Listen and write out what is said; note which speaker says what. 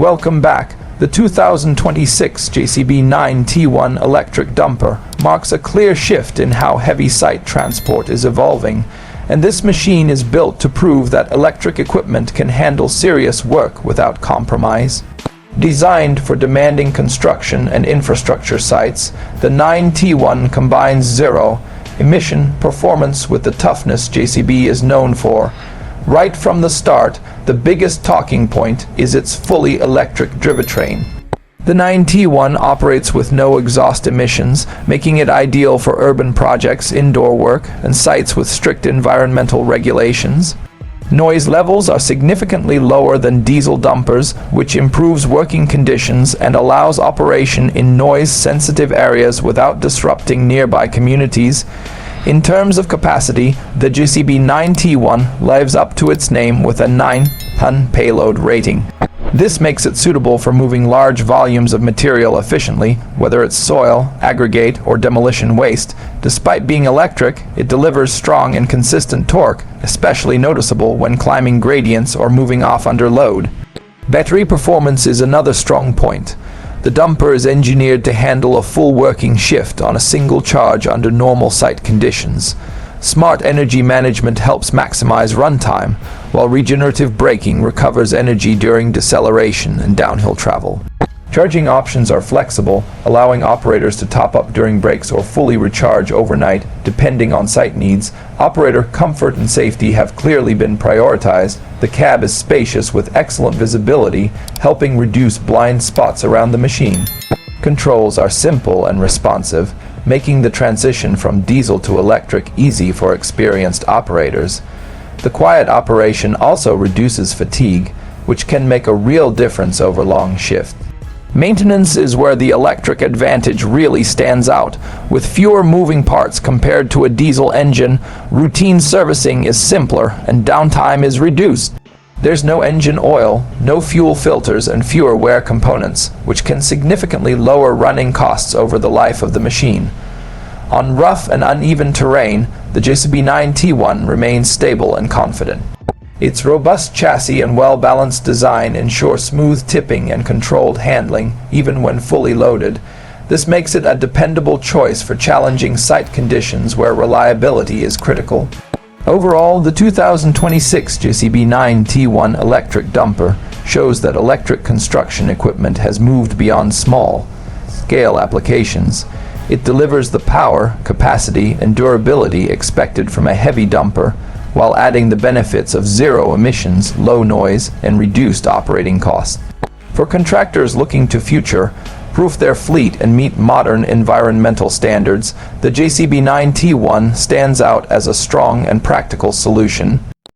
Speaker 1: Welcome back. The 2026 JCB 9T-1 electric dumper marks a clear shift in how heavy site transport is evolving, and this machine is built to prove that electric equipment can handle serious work without compromise. Designed for demanding construction and infrastructure sites, the 9T-1 combines zero-emission performance with the toughness JCB is known for. Right from the start, the biggest talking point is its fully electric drivetrain. The 9T-1 operates with no exhaust emissions, making it ideal for urban projects, indoor work, and sites with strict environmental regulations. Noise levels are significantly lower than diesel dumpers, which improves working conditions and allows operation in noise-sensitive areas without disrupting nearby communities. In terms of capacity, the JCB 9T-1 lives up to its name with a 9-ton payload rating. This makes it suitable for moving large volumes of material efficiently, whether it's soil, aggregate, or demolition waste. Despite being electric, it delivers strong and consistent torque, especially noticeable when climbing gradients or moving off under load. Battery performance is another strong point. The dumper is engineered to handle a full working shift on a single charge under normal site conditions. Smart energy management helps maximize runtime, while regenerative braking recovers energy during deceleration and downhill travel. Charging options are flexible, allowing operators to top up during breaks or fully recharge overnight, depending on site needs. Operator comfort and safety have clearly been prioritized. The cab is spacious with excellent visibility, helping reduce blind spots around the machine. Controls are simple and responsive, making the transition from diesel to electric easy for experienced operators. The quiet operation also reduces fatigue, which can make a real difference over long shifts. Maintenance is where the electric advantage really stands out. With fewer moving parts compared to a diesel engine, routine servicing is simpler and downtime is reduced. There's no engine oil, no fuel filters, and fewer wear components, which can significantly lower running costs over the life of the machine. On rough and uneven terrain, the JCB 9T-1 remains stable and confident. Its robust chassis and well-balanced design ensure smooth tipping and controlled handling, even when fully loaded. This makes it a dependable choice for challenging site conditions where reliability is critical. Overall, the 2026 JCB 9T-1 electric dumper shows that electric construction equipment has moved beyond small-scale applications. It delivers the power, capacity, and durability expected from a heavy dumper, while adding the benefits of zero emissions, low noise, and reduced operating costs. For contractors looking to future-proof their fleet and meet modern environmental standards, the JCB 9T-1 stands out as a strong and practical solution.